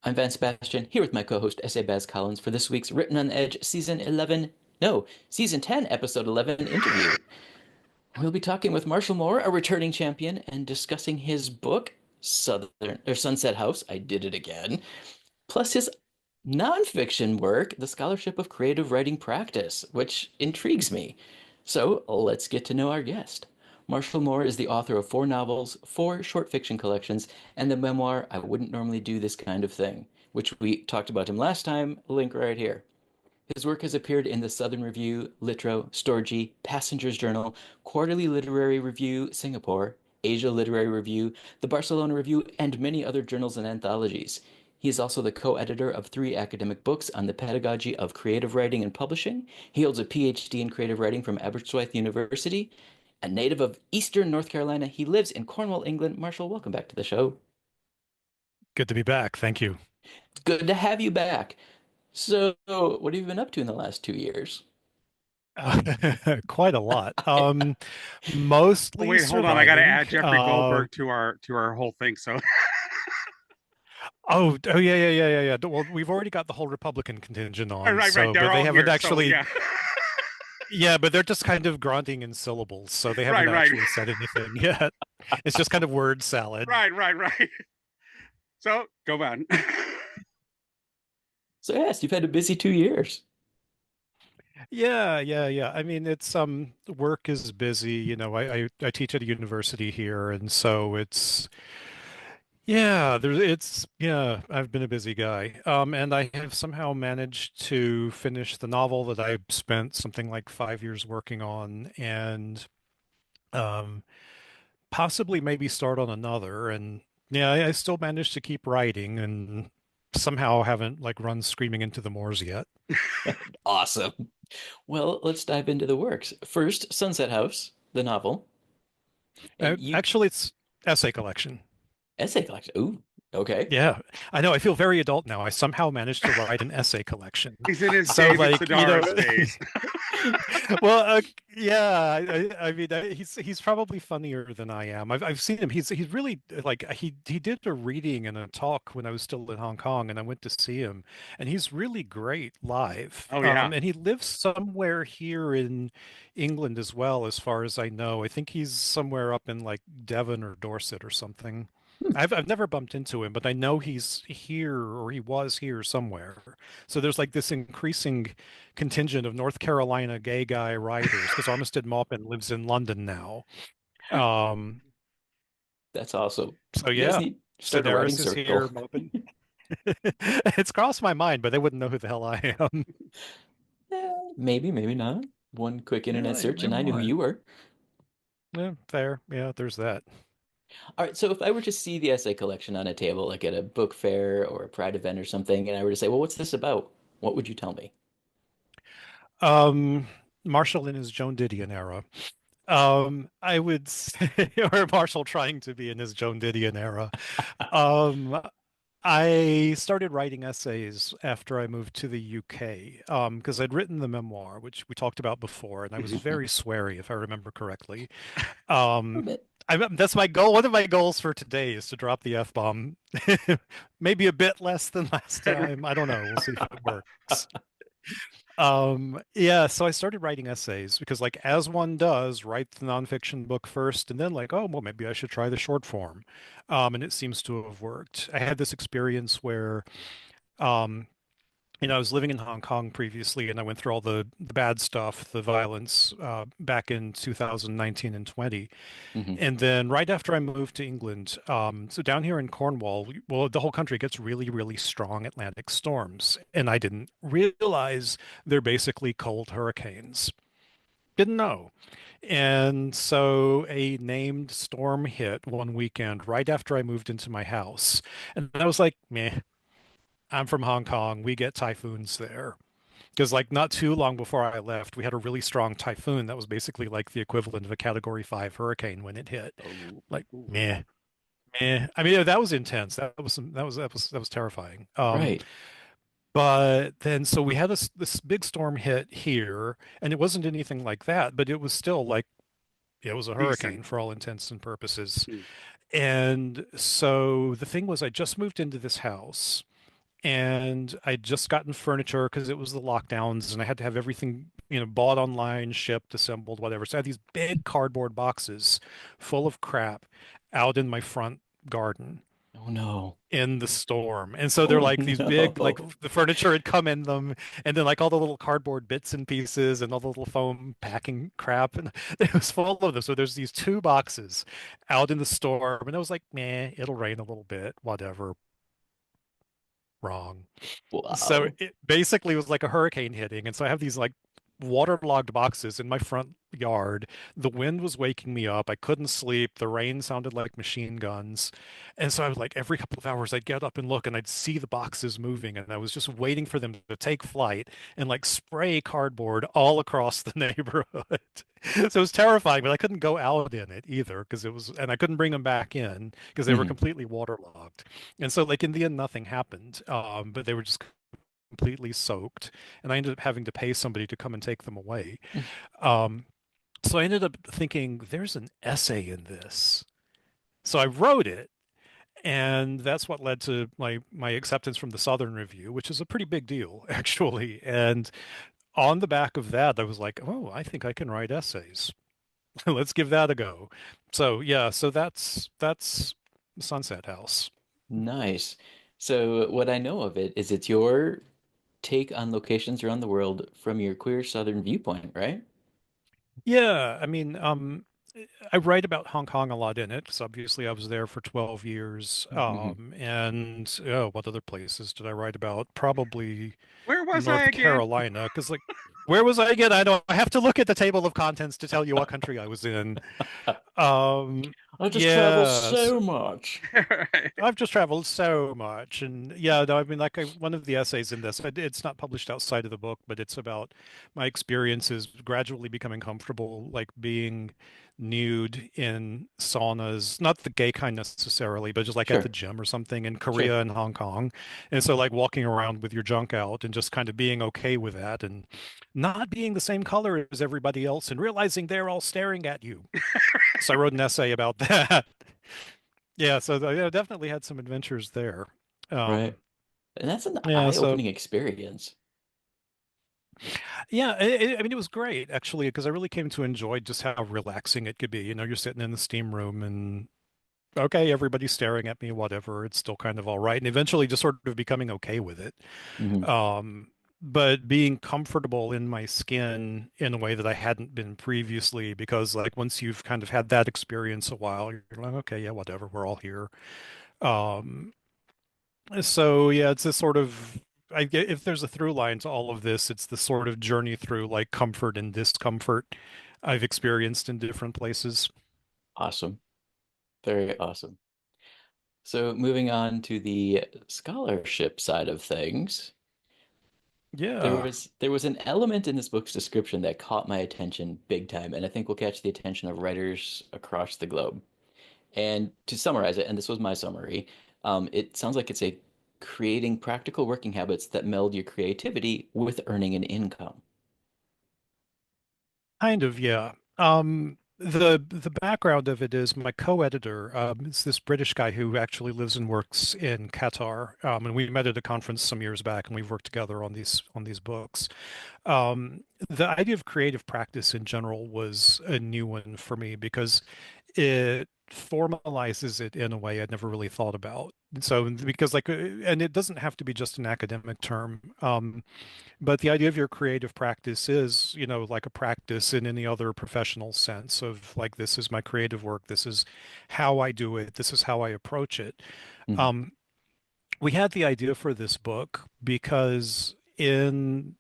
I'm Van Sebastian, here with my co-host S.A. Baz Collins for this week's Written on the Edge Season 11, no, Season 10, Episode 11 interview. We'll be talking with Marshall Moore, a returning champion, and discussing his book, Sunset House, I did it again, plus his nonfiction work, The Scholarship of Creative Writing Practice, which intrigues me. So let's get to know our guest. Marshall Moore is the author of four novels, four short fiction collections, and the memoir I Wouldn't Normally Do This Kind of Thing, which we talked about him last time, link right here. His work has appeared in the Southern Review, Litro, Storgy, Passenger's Journal, Quarterly Literary Review, Singapore, Asia Literary Review, the Barcelona Review, and many other journals and anthologies. He is also the co-editor of three academic books on the pedagogy of creative writing and publishing. He holds a PhD in creative writing from Aberystwyth University. A native of Eastern North Carolina, he lives in Cornwall, England. Marshall, welcome back to the show. Good to be back. Thank you. Good to have you back. So, what have you been up to in the last 2 years? Quite a lot. Oh, Mostly wait, hold on. I got to surviving. add Jeffrey Goldberg to our whole thing. So, Oh, yeah. Well, we've already got the whole Republican contingent on, right. so They're but they all haven't here. So, actually. yeah. Yeah, but they're just kind of grunting in syllables, so they haven't Right. actually said anything yet. It's just kind of word salad. Right. So, go on. So, yes, you've had a busy 2 years. Yeah. I mean, it's work is busy. I teach at a university here, and so I've been a busy guy. And I have somehow managed to finish the novel that I spent something like 5 years working on and um possibly maybe start on another. And yeah, I still managed to keep writing and somehow haven't like run screaming into the moors yet. Awesome. Well, let's dive into the works. First, Sunset House, the novel. And you Actually, it's essay collection. essay collection. Ooh, okay. Yeah, I know. I feel very adult now. I somehow managed to write an essay collection. He's in his So David like, Sedaris days. well, yeah. I mean, he's probably funnier than I am. I've seen him. He's really like he did a reading and a talk when I was still in Hong Kong, and I went to see him, and he's really great live. Oh, yeah. And he lives somewhere here in England as well, as far as I know. I think he's somewhere up in like Devon or Dorset or something. Hmm. I've never bumped into him, but I know he's here or he was here somewhere. So there's like this increasing contingent of North Carolina gay guy writers because Armistead Maupin lives in London now. Um, That's awesome. so You guys yeah, need to start a writing Sedaris is here, circle. Maupin. It's crossed my mind, but they wouldn't know who the hell I am. Maybe, maybe not. One quick Yeah, internet search, they and I knew who might. you were. Yeah, fair. Yeah, there's that. All right, so if I were to see the essay collection on a table, like at a book fair or a Pride event or something, and I were to say, well, what's this about? What would you tell me? Um, Marshall in his Joan Didion era. I would say, or Marshall trying to be in his Joan Didion era. Um, I started writing essays after I moved to the UK, because I'd written the memoir, which we talked about before, and I was very sweary, if I remember correctly. A Um, bit. that's my goal. One of my goals for today is to drop the F-bomb. Maybe a bit less than last time. I don't know. We'll see if it works. Yeah, so I started writing essays because, like, as one does, write the nonfiction book first, and then, like, oh, well, maybe I should try the short form. And it seems to have worked. I had this experience where, um, I was living in Hong Kong previously, and I went through all the bad stuff, the violence, back in 2019 and 20. Hmm. And then right after I moved to England, so down here in Cornwall, well, the whole country gets really, really strong Atlantic storms. And I didn't realize they're basically cold hurricanes. Didn't know. And so a named storm hit one weekend right after I moved into my house. And I was like, meh, I'm from Hong Kong. We get typhoons there. Because like not too long before I left, we had a really strong typhoon that was basically like the equivalent of a Category 5 hurricane when it hit. Oh, Like, meh, meh. I mean, that was intense. That was terrifying. right. But then so we had this big storm hit here, and it wasn't anything like that, but it was still like it was a Decent. hurricane for all intents and purposes. Hmm. And so the thing was, I just moved into this house. and I'd just gotten furniture because it was the lockdowns, and I had to have everything, bought online, shipped, assembled, whatever. So I had these big cardboard boxes full of crap out in my front garden Oh no. in the storm. And so they're Oh like these big, like no. the furniture had come in them, and then like all the little cardboard bits and pieces and all the little foam packing crap. And it was full of them. So there's these two boxes out in the storm. And I was like, meh, it'll rain a little bit, whatever. Wrong. So Wow. it basically was like a hurricane hitting. And so I have these like waterlogged boxes in my front yard. The wind was waking me up. I couldn't sleep. The rain sounded like machine guns. And so I was like, every couple of hours, I'd get up and look and I'd see the boxes moving. And I was just waiting for them to take flight and like spray cardboard all across the neighborhood. So it was terrifying, but I couldn't go out in it either because it was, and I couldn't bring them back in because they were Mhm. completely waterlogged. And so, like, in the end, nothing happened. But they were just completely soaked, and I ended up having to pay somebody to come and take them away. Um, so I ended up thinking, there's an essay in this. So I wrote it, and that's what led to my acceptance from the Southern Review, which is a pretty big deal, actually. And on the back of that, I was like, oh, I think I can write essays. Let's give that a go. So yeah, so that's Sunset House. Nice. So what I know of it is it's your take on locations around the world from your queer Southern viewpoint, right? Yeah, I mean, I write about Hong Kong a lot in it because obviously I was there for 12 years. Hmm. And what other places did I write about? Probably Where was I North again? Carolina, because like, where was I again? I have to look at the table of contents to tell you what country I was in. I just travel Yes, so much. Right. I've just traveled so much, and yeah, no, I mean, like one of the essays in this, it's not published outside of the book, but it's about my experiences gradually becoming comfortable, like being nude in saunas, not the gay kind necessarily, but just like at the Sure, gym or something in sure. Korea and Hong Kong. And so like walking around with your junk out and just kind of being okay with that and not being the same color as everybody else and realizing they're all staring at you. So I wrote an essay about that. Yeah, so yeah, definitely had some adventures there. Right. Um, And that's an yeah, so eye-opening experience. yeah, I mean, it was great actually because I really came to enjoy just how relaxing it could be. You're sitting in the steam room and okay, everybody's staring at me, whatever. It's still kind of all right, and eventually just sort of becoming okay with it. Hmm. Um, but being comfortable in my skin in a way that I hadn't been previously, because like once you've kind of had that experience a while, you're like, okay, yeah, whatever, we're all here. Um, So yeah, it's this sort of I get if there's a through line to all of this, it's the sort of journey through like comfort and discomfort I've experienced in different places. Awesome. Very awesome. So moving on to the scholarship side of things, Yeah, there was an element in this book's description that caught my attention big time, and I think will catch the attention of writers across the globe. And to summarize it, and this was my summary, it sounds like it's a creating practical working habits that meld your creativity with earning an income. kind of, yeah. The background of it is my co-editor is this British guy who actually lives and works in Qatar. And we met at a conference some years back, and we've worked together on these books. The idea of creative practice in general was a new one for me because it formalizes it in a way I'd never really thought about. So, because like, and it doesn't have to be just an academic term, but the idea of your creative practice is, like a practice in any other professional sense of like, this is my creative work, this is how I do it, this is how I approach it. Mhm. Um, we had the idea for this book because in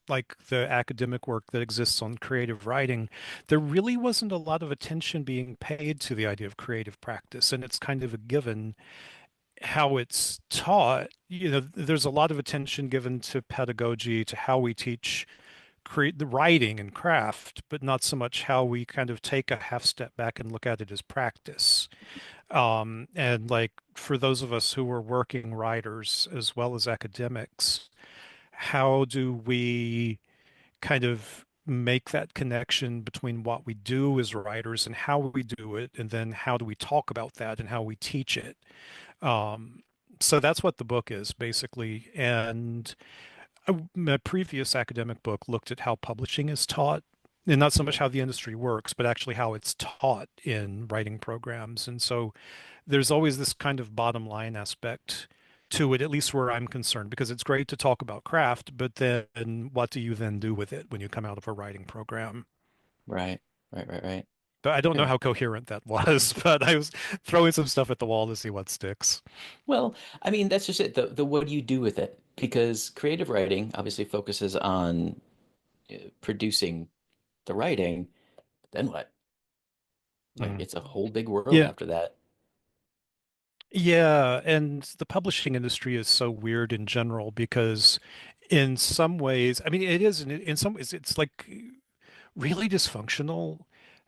like the academic work that exists on creative writing, there really wasn't a lot of attention being paid to the idea of creative practice. And it's kind of a given how it's taught. There's a lot of attention given to pedagogy, to how we teach create the writing and craft, but not so much how we kind of take a half step back and look at it as practice. And like for those of us who are working writers as well as academics, how do we kind of make that connection between what we do as writers and how we do it, and then how do we talk about that and how we teach it? Um, So that's what the book is basically. And my previous academic book looked at how publishing is taught, and not so much how the industry works, but actually how it's taught in writing programs. And so there's always this kind of bottom line aspect to it, at least where I'm concerned, because it's great to talk about craft, but then what do you then do with it when you come out of a writing program? Right, right. But I don't know Yeah. how coherent that was, but I was throwing some stuff at the wall to see what sticks. Well, I mean, that's just it. The what do you do with it? Because creative writing obviously focuses on producing the writing. Then what? Like, Mm. it's a whole big world Yeah. after that. Yeah, and the publishing industry is so weird in general because in some ways, I mean, it is in some ways it's like really dysfunctional,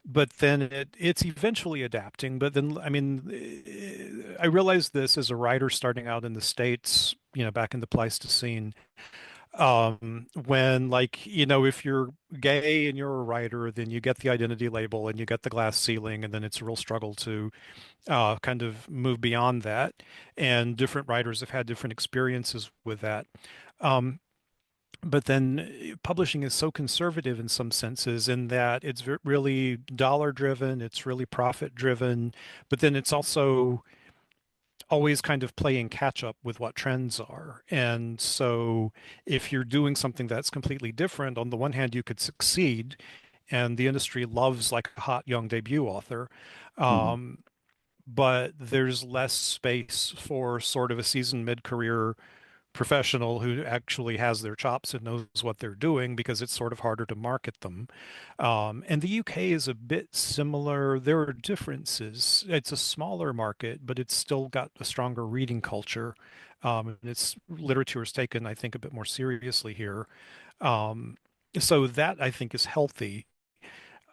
but then it's eventually adapting. But then, I mean, I realized this as a writer starting out in the States, back in the Pleistocene, when like, if you're gay and you're a writer, then you get the identity label and you get the glass ceiling, and then it's a real struggle to kind of move beyond that. And different writers have had different experiences with that. Um, but then publishing is so conservative in some senses in that it's really dollar driven, it's really profit driven, but then it's also always kind of playing catch up with what trends are. And so if you're doing something that's completely different, on the one hand, you could succeed, and the industry loves like a hot young debut author. Mhm. Um, but there's less space for sort of a seasoned mid-career professional who actually has their chops and knows what they're doing because it's sort of harder to market them. And the UK is a bit similar. There are differences. It's a smaller market, but it's still got a stronger reading culture. And its literature is taken, I think, a bit more seriously here. Um, so that I think is healthy.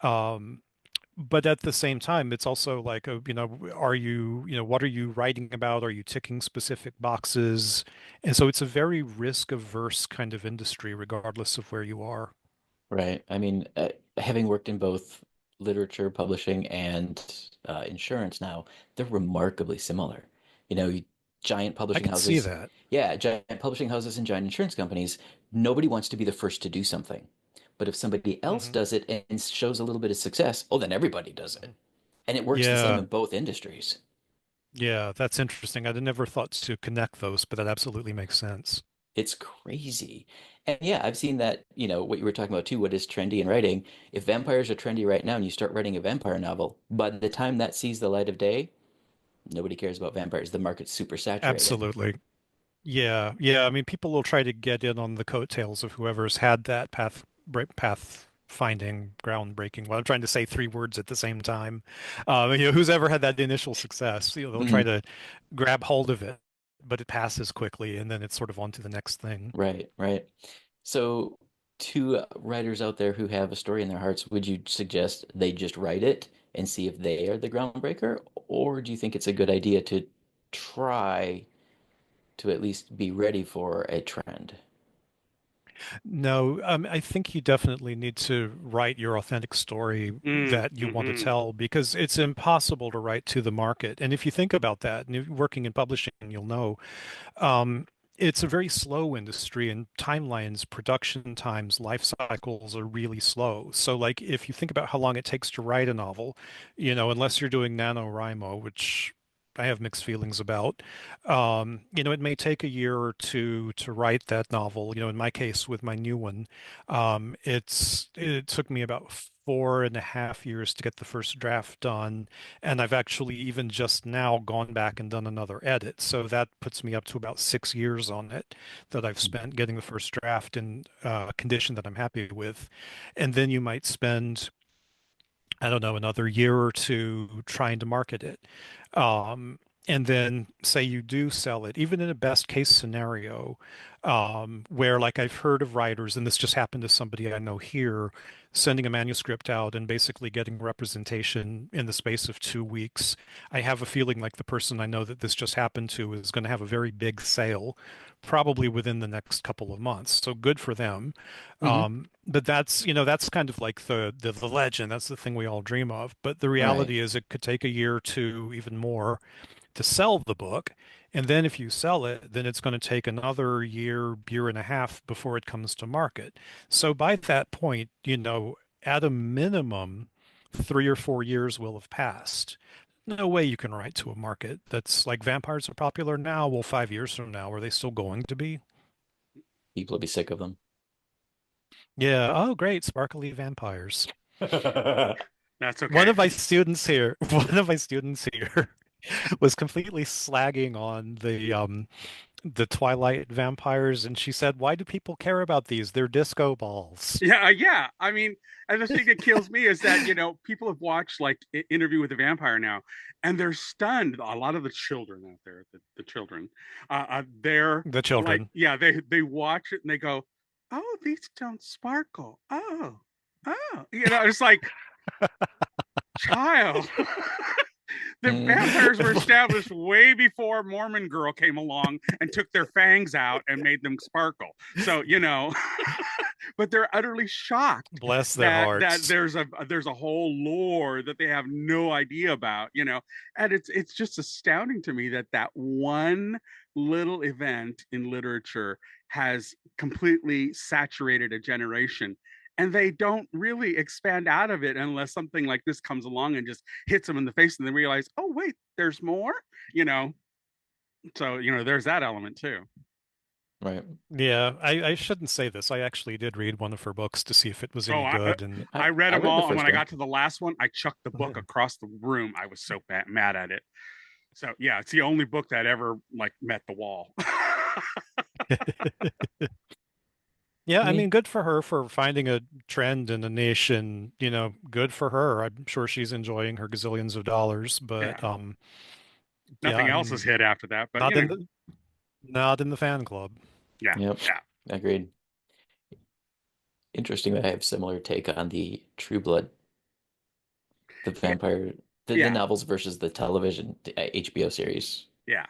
Um, but at the same time, it's also like, are you, what are you writing about? Are you ticking specific boxes? And so it's a very risk averse kind of industry, regardless of where you are. Right. I mean, having worked in both literature publishing and insurance now, they're remarkably similar. You know, giant I publishing could see houses, that. yeah, giant publishing houses and giant insurance companies, nobody wants to be the first to do something. But if somebody else Hmm. does it and shows a little bit of success, oh, then everybody does it. And it works the same Yeah. in both industries. Yeah. That's interesting. I'd never thought to connect those, but that absolutely makes sense. It's crazy. And yeah, I've seen that, what you were talking about too, what is trendy in writing. If vampires are trendy right now and you start writing a vampire novel, by the time that sees the light of day, nobody cares about vampires. The market's super saturated. Absolutely. Yeah. Yeah. I mean, people will try to get in on the coattails of whoever's had that path finding groundbreaking. Well, I'm trying to say three words at the same time. Who's ever had that initial success, they'll try Mhm. to grab hold of it, but it passes quickly, and then it's sort of on to the next thing. Right, right. So, to writers out there who have a story in their hearts, would you suggest they just write it and see if they are the groundbreaker? Or do you think it's a good idea to try to at least be ready for a trend? No, I think you definitely need to write your authentic story Mm, that you want to hmm tell because it's impossible to write to the market. And if you think about that, and if you're working in publishing, you'll know. Um, it's a very slow industry, and timelines, production times, life cycles are really slow. So, like, if you think about how long it takes to write a novel, unless you're doing NaNoWriMo, which I have mixed feelings about, it may take a year or two to write that novel. In my case, with my new one, it took me about 4.5 years to get the first draft done, and I've actually even just now gone back and done another edit. So that puts me up to about 6 years on it that I've spent getting the first draft in a condition that I'm happy with. And then you might spend, I don't know, another year or two trying to market it. And then say you do sell it, even in a best case scenario, where like I've heard of writers, and this just happened to somebody I know here, sending a manuscript out and basically getting representation in the space of 2 weeks. I have a feeling like the person I know that this just happened to is going to have a very big sale, probably within the next couple of months. So good for them. Hmm. But that's kind of like the legend. That's the thing we all dream of. But the Right. reality is it could take a year or two, even more, to sell the book. And then if you sell it, then it's going to take another year, year and a half before it comes to market. So by that point, at a minimum, 3 or 4 years will have passed. No way you can write to a market that's like vampires are popular now. Well, 5 years from now, are they still going to be? People will be sick of them. Yeah. Oh, great. Sparkly vampires. That's One okay. of my students here, one of my students here was completely slagging on the Twilight vampires, and she said, "Why do people care about these? They're disco balls." Yeah, yeah. I mean, and the thing that kills me is that, people have watched like Interview with the Vampire now, and they're stunned. A lot of the children out there, the children, they're The like, children. yeah, they watch it and they go, "Oh, these don't sparkle. Oh, it's like, child." The vampires were established way before Mormon Girl came along and took their fangs out and made them sparkle. So, but they're utterly shocked Bless their that hearts. there's a whole lore that they have no idea about, and it's just astounding to me that one little event in literature has completely saturated a generation, and they don't really expand out of it unless something like this comes along and just hits them in the face and they realize, oh wait, there's more, you know so there's that element too. Right. Yeah, I shouldn't say this. I actually did read one of her books to see if it was Oh, any good, and I read I them read the all, and when first I one. got to the last one, I chucked the book across the room. I was so mad at it. So yeah, it's the only book that ever like met the wall. yeah, I Me. mean, good for her for finding a trend in a niche, and good for her. I'm sure she's enjoying her gazillions of dollars, but Yeah, yeah, nothing I else has mean, hit after that, but not in the not in the fan club. yeah, Yep. yeah, Agreed. Interesting that I have similar take on the True Blood, the yeah, vampire, the yeah, novels versus the television HBO series. yeah.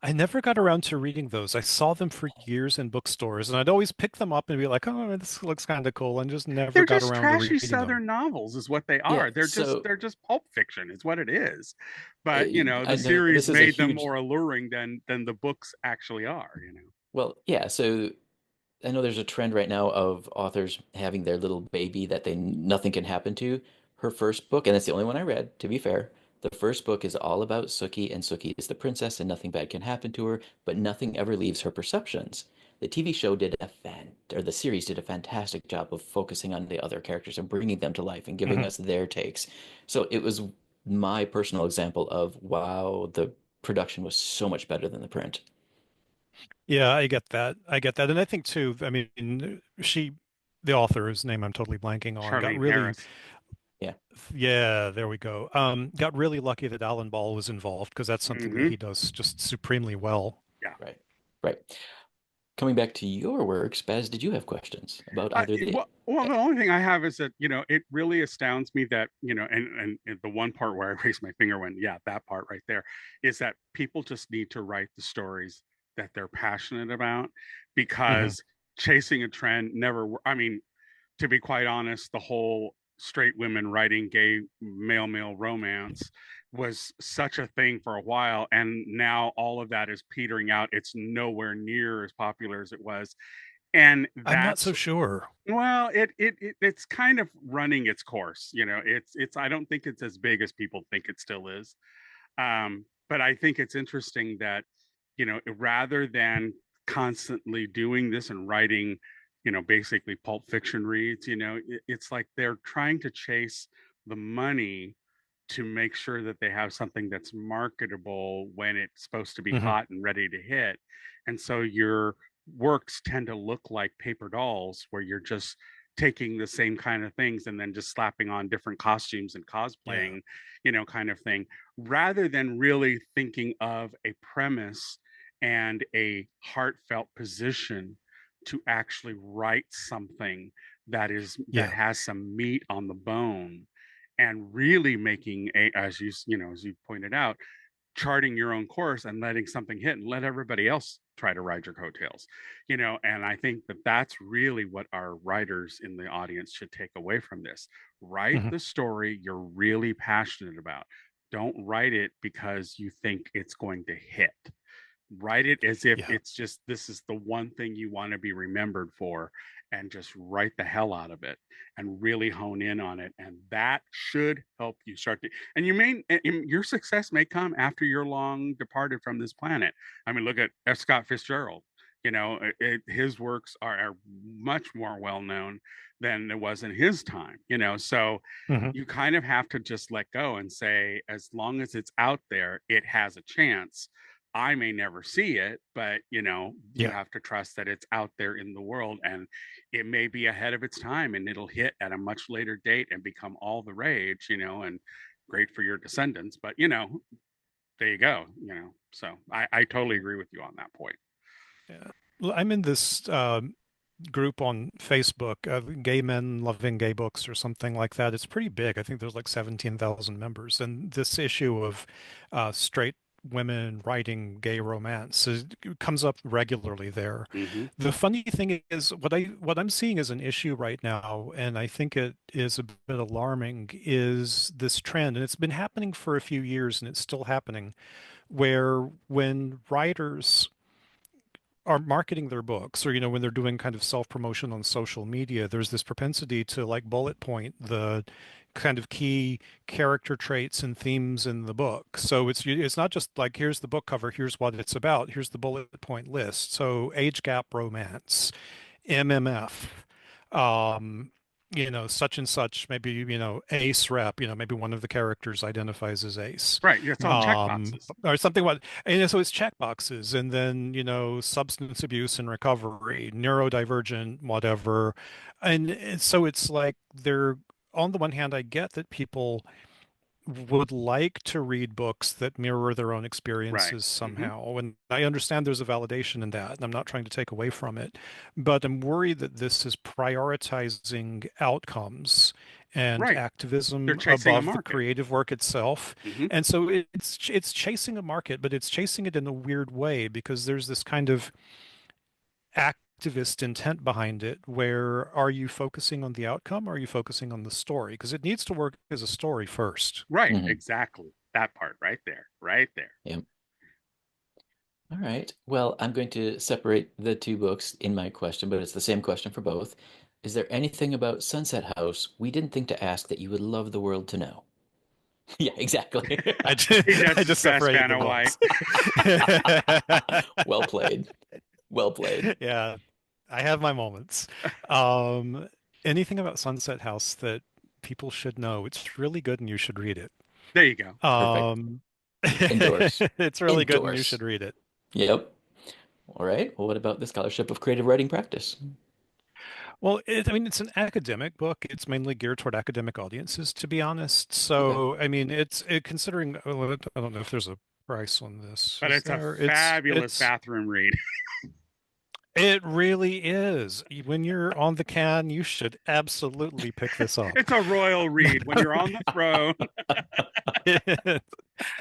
I never got around to reading those. I saw them for years in bookstores, and I'd always pick them up and be like, "Oh, this looks kind of cool," and just never They're got just around to trashy reading them. Southern novels, is what they Yeah. are. So They're just pulp fiction, is what it is. But I the know series this is a made them huge, more alluring than the books actually are. well, yeah. So I know there's a trend right now of authors having their little baby that nothing can happen to. Her first book, and it's the only one I read, to be fair. The first book is all about Sookie, and Sookie is the princess, and nothing bad can happen to her, but nothing ever leaves her perceptions. The TV show or the series did a fantastic job of focusing on the other characters and bringing them to life and giving Mhm. us their takes. So it was my personal example of wow, the production was so much better than the print. Yeah, I get that. I get that. And I think too, I mean, the author, whose name I'm totally blanking on, got Charlene really, Harris. Yeah. yeah, there we go. Got really lucky that Alan Ball was involved because that's something that Hmm. he does just supremely well. Yeah. Right. Right. Coming back to your works, Baz, did you have questions about either the Well, the only thing I have is that it really astounds me that and the one part where I raised my finger when, yeah, that part right there, is that people just need to write the stories that they're passionate about, Hmm. because chasing a trend I mean, to be quite honest, the whole straight women writing gay male romance was such a thing for a while, and now all of that is petering out. It's nowhere near as popular as it was, and I'm not that's, so sure. well, it's kind of running its course. It's I don't think it's as big as people think it still is. But I think it's interesting that, rather than constantly doing this and writing, basically pulp fiction reads, it's like they're trying to chase the money to make sure that they have something that's marketable when it's supposed to be Hmm. hot and ready to hit. And so your works tend to look like paper dolls, where you're just taking the same kind of things and then just slapping on different costumes and Yeah. cosplaying, kind of thing, rather than really thinking of a premise and a heartfelt position to actually write something that Yeah. has some meat on the bone, and really making as you pointed out, charting your own course and letting something hit and let everybody else try to ride your coattails. And I think that that's really what our writers in the audience should take away from this. Write Hmm. the story you're really passionate about. don't write it because you think it's going to hit. Write it as if Yeah. it's just this is the one thing you want to be remembered for, and just write the hell out of it and really hone in on it, and that should help you start to, and you may, your success may come after you're long departed from this planet. I mean, look at F. Scott Fitzgerald. His works are much more well known than it was in his time, so Hmm. you kind of have to just let go and say, as long as it's out there, it has a chance. I may never see it, but you Yeah. have to trust that it's out there in the world, and it may be ahead of its time, and it'll hit at a much later date and become all the rage, and great for your descendants. But there you go. So I totally agree with you on that point. Yeah. Well, I'm in this group on Facebook, Gay Men Loving Gay Books or something like that. It's pretty big. I think there's like 17,000 members. And this issue of straight women writing gay romance comes up regularly there. Mm-hmm. The funny thing is what I'm seeing as an issue right now, and I think it is a bit alarming, is this trend, and it's been happening for a few years and it's still happening, where when writers are marketing their books, or when they're doing kind of self-promotion on social media, there's this propensity to like bullet point the kind of key character traits and themes in the book. So it's not just like, here's the book cover, here's what it's about, here's the bullet point list. So age gap romance, MMF, um, such and such, maybe, ace rep, maybe one of the characters identifies as ace, Right. It's all check boxes. or something. What, and so it's check boxes, and then, substance abuse and recovery, neurodivergent, whatever. And so it's like they're, on the one hand, I get that people would like to read books that mirror their own Right. experiences Mm-hmm. somehow. And I understand there's a validation in that, and I'm not trying to take away from it. But I'm worried that this is prioritizing outcomes and Right. They're activism chasing a above the market. creative work itself. Mm-hmm. And so it's chasing a market, but it's chasing it in a weird way, because there's this kind of activist intent behind it, where are you focusing on the outcome, or are you focusing on the story? Because it needs to work as a story first. Right. Hmm. Exactly. That part right there. Right there. Yep. All right. Well, I'm going to separate the two books in my question, but it's the same question for both. Is there anything about Sunset House we didn't think to ask that you would love the world to know? Yeah, exactly. I just, He I just just best separated the Vanna White. books. Well played. Well played. Yeah, I have my moments. Anything about Sunset House that people should know? It's really good and you should read it. There you go. Perfect. Um, Endorse. it's really good and you Endorse. should read it. Yep. All right. Well, what about the Scholarship of Creative Writing Practice? Well, I mean, it's an academic book. It's mainly geared toward academic audiences, to be honest. Okay. So, I mean, considering, well, I don't know if there's a price on this. But Is it's a there? fabulous bathroom read. It really is. When you're on the can, you should absolutely pick this up. It's a royal read when you're on the throne.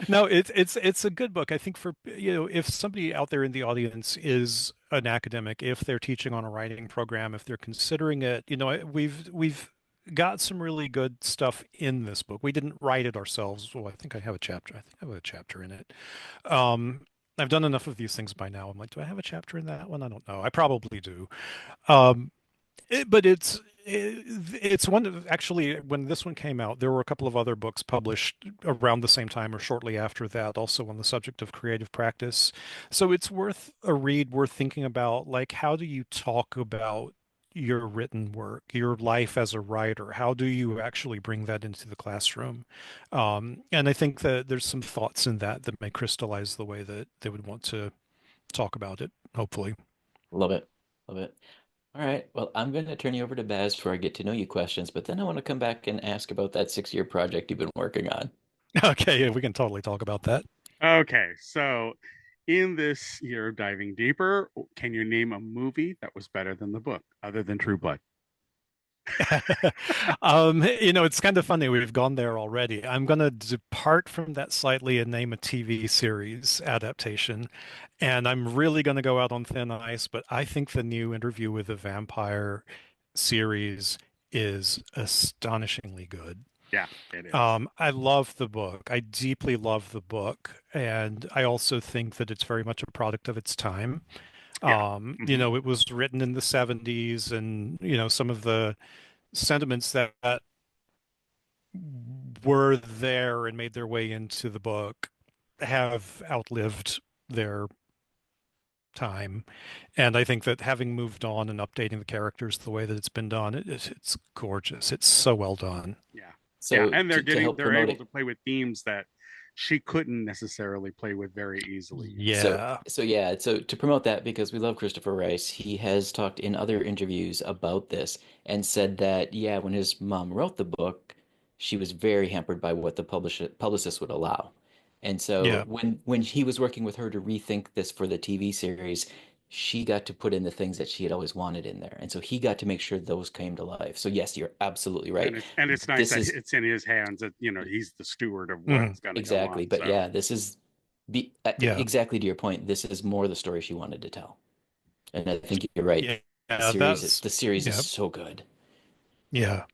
No, it's a good book. I think for, if somebody out there in the audience is an academic, if they're teaching on a writing program, if they're considering it, we've got some really good stuff in this book. We didn't write it ourselves. Well, I think I have a chapter. I think I have a chapter in it. Um, I've done enough of these things by now. I'm like, do I have a chapter in that one? I don't know. I probably do. Um, but it's one of, actually, when this one came out, there were a couple of other books published around the same time or shortly after that, also on the subject of creative practice. So it's worth a read, worth thinking about, like, how do you talk about your written work, your life as a writer? How do you actually bring that into the classroom? And I think that there's some thoughts in that that may crystallize the way that they would want to talk about it, hopefully. Love it. Love it. All right. Well, I'm going to turn you over to Baz for our get to know you questions, but then I want to come back and ask about that 6-year project you've been working on. Okay, yeah, we can totally talk about that. Okay, so in this year of diving deeper, can you name a movie that was better than the book, other than True Blood? It's kind of funny. We've gone there already. I'm going to depart from that slightly and name a TV series adaptation. And I'm really going to go out on thin ice, but I think the new Interview with a Vampire series is astonishingly good. Yeah, it is. I love the book. I deeply love the book, and I also think that it's very much a product of its time. Yeah. It was written in the 70s, and some of the sentiments that were there and made their way into the book have outlived their time. And I think that having moved on and updating the characters the way that it's been done, it's gorgeous. It's so well done. Yeah. Yeah. So And to help they're promote able it, to play with themes that she couldn't necessarily play with very easily. so Yeah. so yeah, so to promote that, because we love Christopher Rice, he has talked in other interviews about this and said that yeah, when his mom wrote the book, she was very hampered by what the publicist would allow. And so Yeah. when he was working with her to rethink this for the TV series, she got to put in the things that she had always wanted in there. And so he got to make sure those came to life. So yes, you're absolutely right. And it's nice This that is it's in his hands that, he's the steward of Hmm. what's going to go exactly, on. but So, yeah, this is Yeah. exactly to your point. This is more the story she wanted to tell. And I think you're right. Yeah. The series That's the series is yeah. so good. Yeah.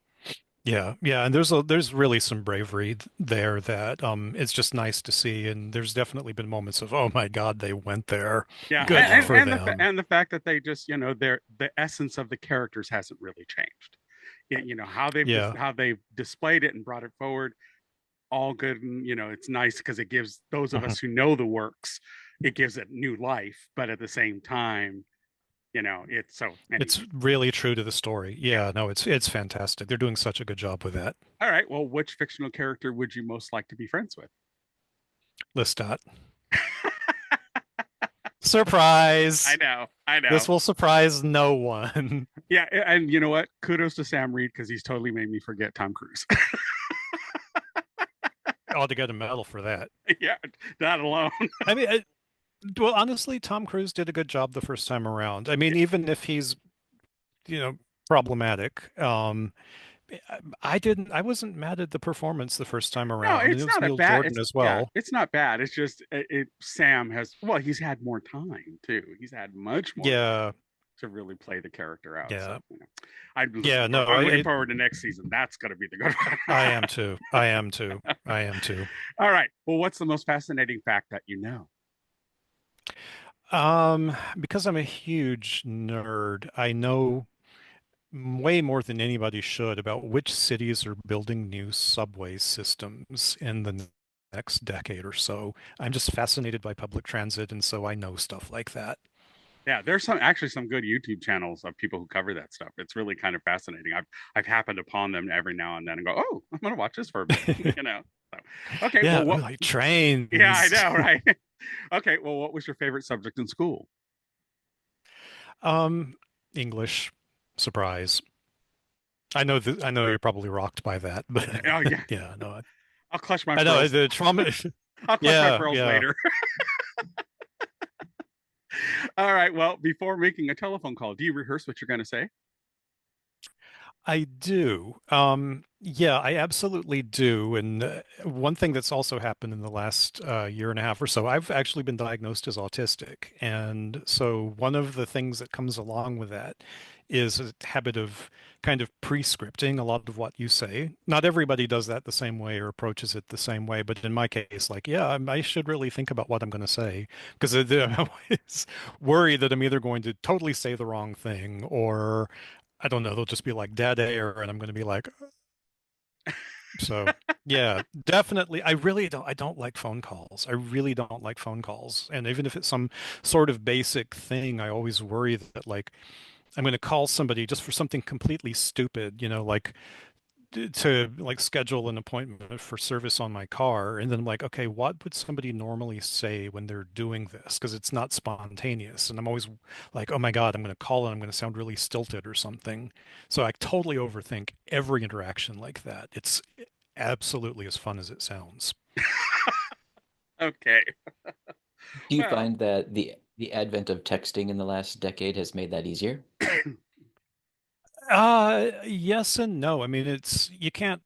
Yeah, yeah, and there's really some bravery there that it's just nice to see, and there's definitely been moments of, oh my God, they went there. yeah, Good for them. and the fact that they just, the essence of the characters hasn't really changed. How Yeah. how they've displayed it and brought it forward, all good, and it's nice because it gives those of Mhm. us who know the works, it gives it new life, but at the same time, it's so anyway. It's really true to the story. Yeah. Yeah, no, it's fantastic. They're doing such a good job with that. All right. Well, which fictional character would you most like to be friends with? Lestat. I Surprise! know. I know. This will surprise no one. Yeah, and you know what? Kudos to Sam Reed because he's totally made me forget Tom Cruise. Ought to get a medal for that. Yeah, that alone. I mean, well, honestly, Tom Cruise did a good job the first time around. I mean, even if he's, you know, problematic, I wasn't mad at the performance the first time No, around. And it's it was not a Neil bad. Jordan It's as yeah, well. it's not bad. It's just Sam has well, he's had more time too. He's had much more time Yeah, to really play the character out. So yeah, yeah. No, I'm looking forward to next season. That's going to be the good I one. am too. I am too. I am too. All right. Well, what's the most fascinating fact that you know? Because I'm a huge nerd, I know way more than anybody should about which cities are building new subway systems in the next decade or so. I'm just fascinated by public transit, and so I know stuff like that. Yeah, there's some good YouTube channels of people who cover that stuff. It's really kind of fascinating. I've happened upon them every now and then and go, oh, I'm gonna watch this for a bit. Okay, Yeah, well, what? like Yeah, I trains. know, right? Okay, well, what was your favorite subject in school? Um, English, surprise. I know you're probably rocked by that, but Oh yeah, yeah, no, I'll clutch my I know pearls. the trauma. I'll clutch my Yeah, pearls yeah, later. All right. Well, before making a telephone call, do you rehearse what you're going to say? I do. Yeah, I absolutely do. And one thing that's also happened in the last year and a half or so, I've actually been diagnosed as autistic. And so one of the things that comes along with that is a habit of kind of pre-scripting a lot of what you say. Not everybody does that the same way or approaches it the same way, but in my case, like, yeah, I should really think about what I'm going to say because I'm always worried that I'm either going to totally say the wrong thing or I don't know, they'll just be like dead air and I'm going to be like, so yeah, definitely. I don't like phone calls. I really don't like phone calls. And even if it's some sort of basic thing, I always worry that like I'm going to call somebody just for something completely stupid, like to like schedule an appointment for service on my car. And then I'm like, okay, what would somebody normally say when they're doing this? Because it's not spontaneous. And I'm always like, oh my God, I'm going to call and I'm going to sound really stilted or something. So I totally overthink every interaction like that. It's absolutely as fun as it sounds. Okay. Do you Well, find that the advent of texting in the last decade has made that easier? Yes and no. I mean, you can't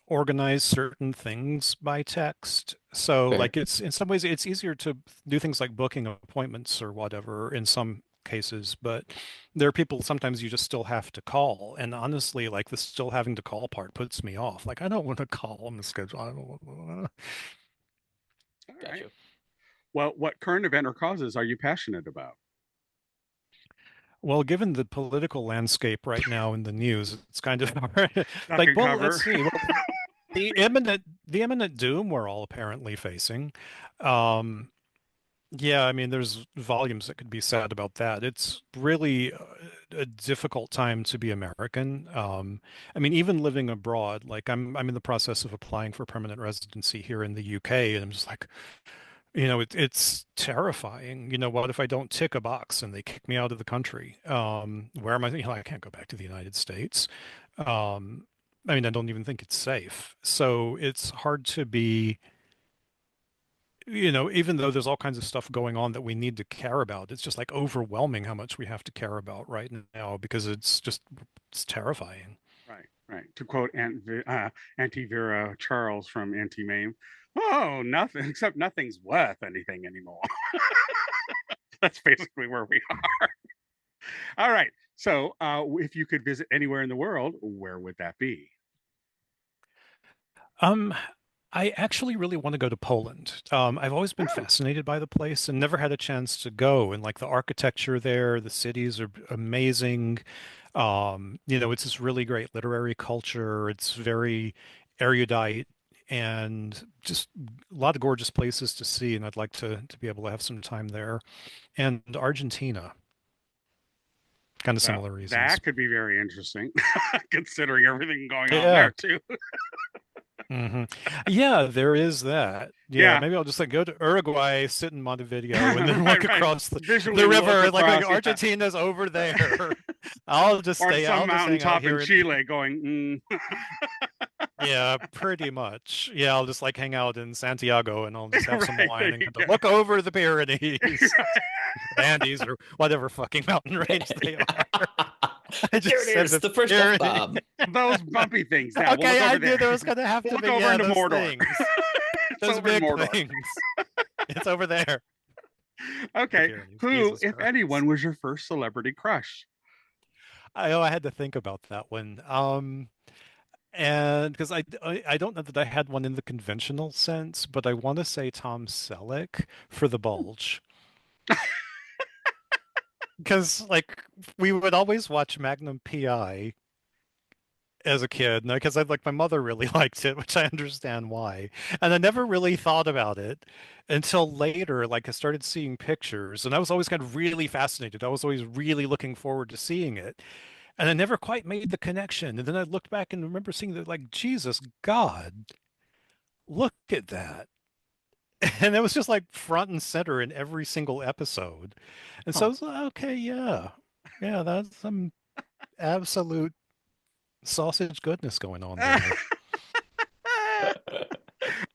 organize certain things by text. So Fair. like it's in some ways it's easier to do things like booking appointments or whatever in some cases, but there are people sometimes you just still have to call. And honestly, like the still having to call part puts me off. Like I don't want to call on the schedule. I don't want All right. Gotcha. Well, what current event or causes are you passionate about? Well, given the political landscape right now in the news, it's kind of hard. Duck Like, and well, let's cover. see. Well, the imminent doom we're all apparently facing. Um, yeah, I mean, there's volumes that could be said about that. It's really a difficult time to be American. I mean, even living abroad, like I'm in the process of applying for permanent residency here in the UK, and I'm just like, it's terrifying. What if I don't tick a box and they kick me out of the country? Where am I? I can't go back to the United States. Um, I mean, I don't even think it's safe. So it's hard to be, even though there's all kinds of stuff going on that we need to care about, it's just like overwhelming how much we have to care about right now because it's terrifying. Right, right. To quote Auntie Vera Charles from Auntie Mame, oh, nothing except nothing's worth anything anymore. That's basically where we are. All right. So, if you could visit anywhere in the world, where would that be? Um, I actually really want to go to Poland. I've always been Oh, fascinated by the place and never had a chance to go. And like the architecture there, the cities are amazing. It's this really great literary culture. It's very erudite and just a lot of gorgeous places to see. And I'd like to be able to have some time there. And Argentina, kind of well, similar reasons. that could be very interesting, considering everything going on Yeah. there too. hmm Yeah, there is that. Yeah, Yeah, maybe I'll just like go to Uruguay, sit in Montevideo, and then right, look right. across Visually the look river. Like across, yeah, Argentina's over there. or some I'll just hang out mountaintop in here Chile, going, yeah, pretty much. Yeah, I'll just like hang out in Santiago and I'll just have some right there wine and you get to go. look over the Pyrenees, the Andes, or whatever fucking mountain range they are. I There just it said is, the the first F Pyrenees. bomb. Those bumpy things. Yeah, we'll Okay, look I over knew there. there was gonna have We'll to look be, over yeah, into those Mordor. things. It's Those over in big Mordor. things. It's over there. The Okay. Pyrenees. Who, Jesus if Christ. anyone, was your first celebrity crush? I had to think about that one. And because I don't know that I had one in the conventional sense, but I want to say Tom Selleck for The Bulge. Because like we would always watch Magnum PI as a kid, because I like my mother really liked it, which I understand why. And I never really thought about it until later, like I started seeing pictures, and I was always kind of really fascinated. I was always really looking forward to seeing it. And I never quite made the connection. And then I looked back and remember seeing that, like, Jesus God, look at that. And it was just like front and center in every single episode. And so I Huh. was like, okay, yeah. Yeah, that's some absolute sausage goodness going on there.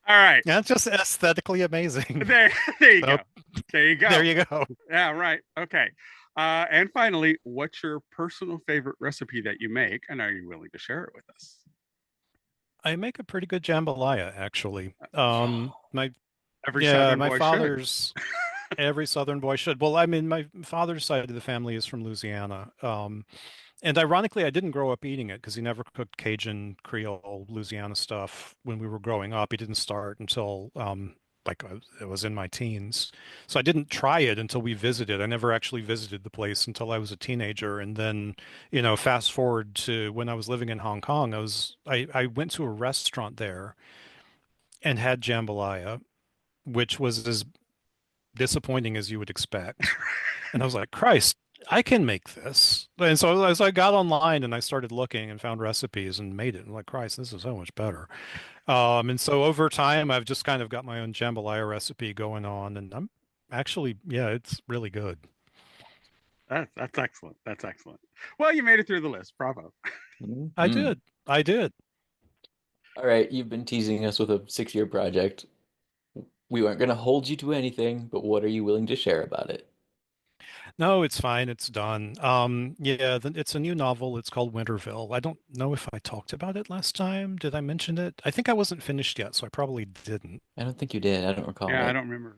All right. Yeah, it's just aesthetically amazing. There, there you go. So There you there go. you go. Yeah, right. Okay. And finally, what's your personal favorite recipe that you make, and are you willing to share it with us? I make a pretty good jambalaya, actually. My Every yeah, Southern my boy should. father's every Southern boy should. Well, I mean, my father's side of the family is from Louisiana. And ironically, I didn't grow up eating it because he never cooked Cajun, Creole, Louisiana stuff when we were growing up. He didn't start until like it was in my teens. So I didn't try it until we visited. I never actually visited the place until I was a teenager. And then, fast forward to when I was living in Hong Kong, I went to a restaurant there and had jambalaya, which was as disappointing as you would expect. And I was like, Christ, I can make this. And so as I got online and I started looking and found recipes and made it, I'm like, Christ, this is so much better. And so over time, I've just kind of got my own jambalaya recipe going on, and I'm actually, yeah, it's really good. That's excellent. That's excellent. Well, you made it through the list. Bravo. I Mhm. did. I did. All right, you've been teasing us with a 6-year project. We weren't going to hold you to anything, but what are you willing to share about it? No, it's fine. It's done. Yeah, it's a new novel. It's called Winterville. I don't know if I talked about it last time. Did I mention it? I think I wasn't finished yet, so I probably didn't. I don't think you did. I don't recall Yeah, I it. don't remember.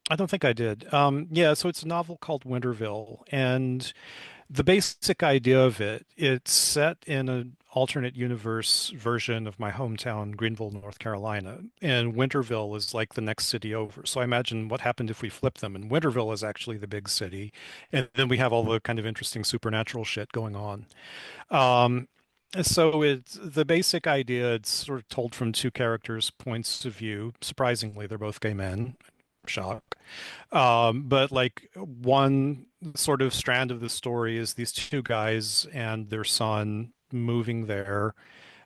I don't think I did. Yeah, so it's a novel called Winterville, and the basic idea of it, it's set in an alternate universe version of my hometown, Greenville, North Carolina. And Winterville is like the next city over. So I imagine what happened if we flip them. And Winterville is actually the big city. And then we have all the kind of interesting supernatural shit going on. Um, so it's the basic idea, it's sort of told from two characters' points of view. Surprisingly, they're both gay men. Shock. But like one sort of strand of the story is these two guys and their son moving there,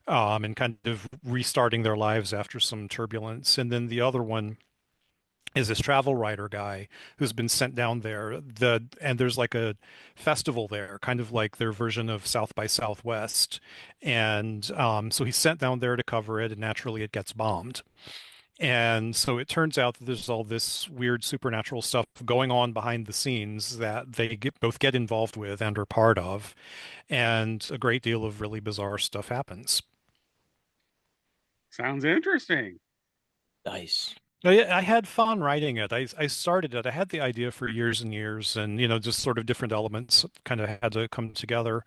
and kind of restarting their lives after some turbulence. And then the other one is this travel writer guy who's been sent down there. And there's like a festival there, kind of like their version of South by Southwest. And so he's sent down there to cover it, and naturally it gets bombed. And so it turns out that there's all this weird supernatural stuff going on behind the scenes that both get involved with and are part of. And a great deal of really bizarre stuff happens. Sounds interesting. Nice. Yeah, I had fun writing it. I started it. I had the idea for years and years, and just sort of different elements kind of had to come together.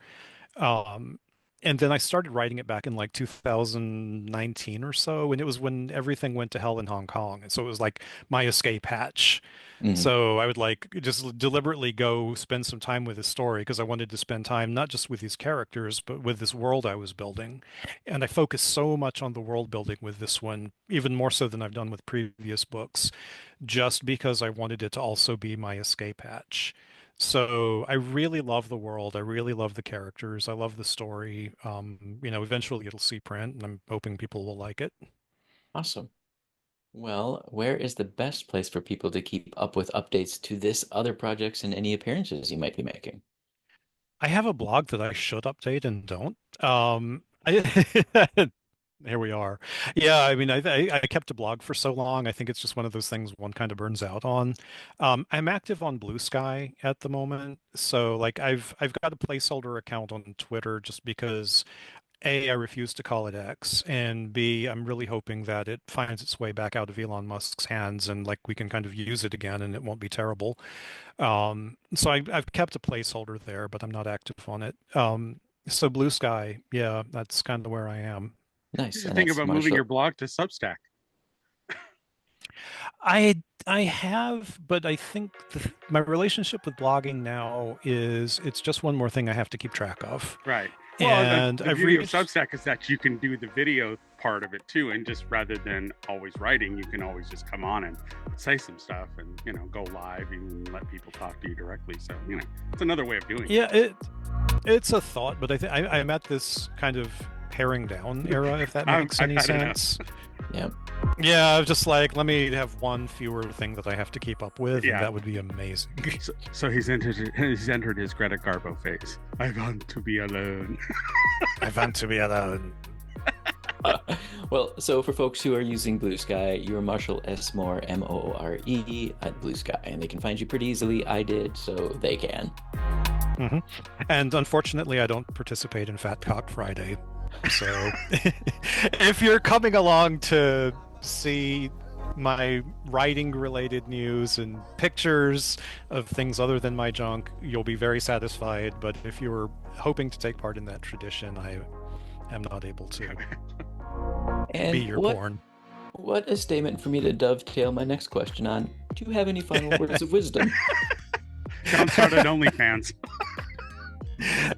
Um, and then I started writing it back in like 2019 or so, and it was when everything went to hell in Hong Kong. And so it was like my escape hatch. Mhm. So I would like just deliberately go spend some time with this story because I wanted to spend time not just with these characters, but with this world I was building. And I focused so much on the world building with this one, even more so than I've done with previous books, just because I wanted it to also be my escape hatch. So I really love the world. I really love the characters. I love the story. Eventually it'll see print, and I'm hoping people will like it. Awesome. Well, where is the best place for people to keep up with updates to this, other projects, and any appearances you might be making? I have a blog that I should update and don't. Here we are. Yeah, I mean, I kept a blog for so long. I think it's just one of those things one kind of burns out on. I'm active on Blue Sky at the moment, so like I've got a placeholder account on Twitter just because A, I refuse to call it X, and B, I'm really hoping that it finds its way back out of Elon Musk's hands and like we can kind of use it again and it won't be terrible. So I've kept a placeholder there, but I'm not active on it. So Blue Sky, yeah, that's kind of where I am. You Nice. should And think that's about moving your Marshall. blog to Substack. I have, but I think my relationship with blogging now is it's just one more thing I have to keep track of. Right. Well, And the I've beauty of reached, Substack is that you can do the video part of it too, and just rather than always writing, you can always just come on and say some stuff, and go live and let people talk to you directly. So it's another way of doing it. yeah, it's a thought, but I'm at this kind of paring down era, if that makes any I don't know. sense. Yep. Yeah, I was just like, let me have one fewer thing that I have to keep up with, Yeah. and that would be amazing. So he's entered his Greta Garbo phase. I want to be alone. I want to be alone. Well, so for folks who are using Blue Sky, you're Marshall S. Moore, Moore at Blue Sky, and they can find you pretty easily. I did, so they can. Hmm. And unfortunately, I don't participate in Fat Cock Friday. So if you're coming along to see my writing related news and pictures of things other than my junk, you'll be very satisfied. But if you were hoping to take part in that tradition, I am not able to And be your porn. what a statement for me to dovetail my next question on. Do you have any final words of wisdom? John started OnlyFans.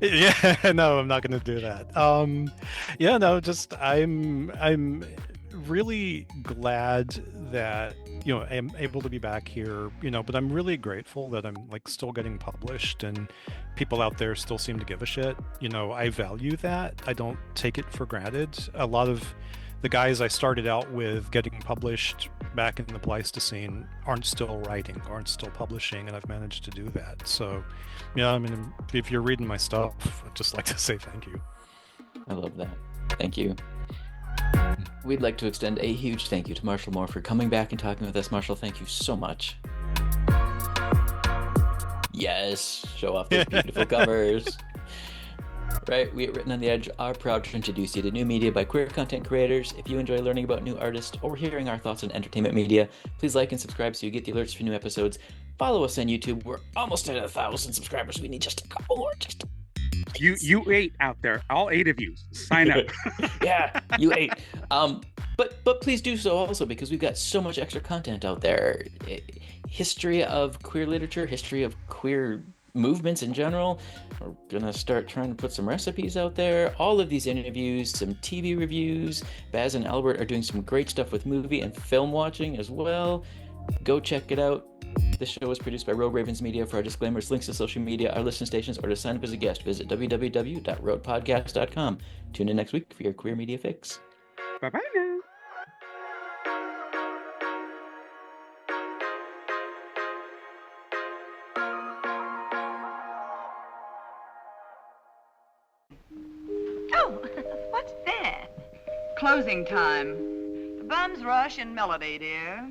Yeah, no, I'm not going to do that. Yeah, no, just I'm really glad that I'm able to be back here, but I'm really grateful that I'm like still getting published and people out there still seem to give a shit. I value that. I don't take it for granted. A lot of the guys I started out with getting published back in the Pleistocene aren't still writing, aren't still publishing, and I've managed to do that. So, yeah, I mean, if you're reading my stuff, I'd just like to say thank you. I love that. Thank you. We'd like to extend a huge thank you to Marshall Moore for coming back and talking with us. Marshall, thank you so much. Yes, show off those beautiful covers. Right, we at Written on the Edge are proud to introduce you to new media by queer content creators. If you enjoy learning about new artists or hearing our thoughts on entertainment media, please like and subscribe so you get the alerts for new episodes. Follow us on YouTube. We're almost at 1,000 subscribers. We need just a couple more. You 8 out there, all 8 of you, sign up. Yeah, you 8. But please do so also, because we've got so much extra content out there. History of queer literature, history of queer movements in general. We're gonna start trying to put some recipes out there, all of these interviews, some TV reviews. Baz and Albert are doing some great stuff with movie and film watching as well. Go check it out. This show is produced by Rogue Ravens Media. For our disclaimers, links to social media, our listen stations, or to sign up as a guest, visit www.roadpodcast.com. Tune in next week for your queer media fix. Bye-bye now. Oh, what's that? Closing time. The bums rush in melody, dear.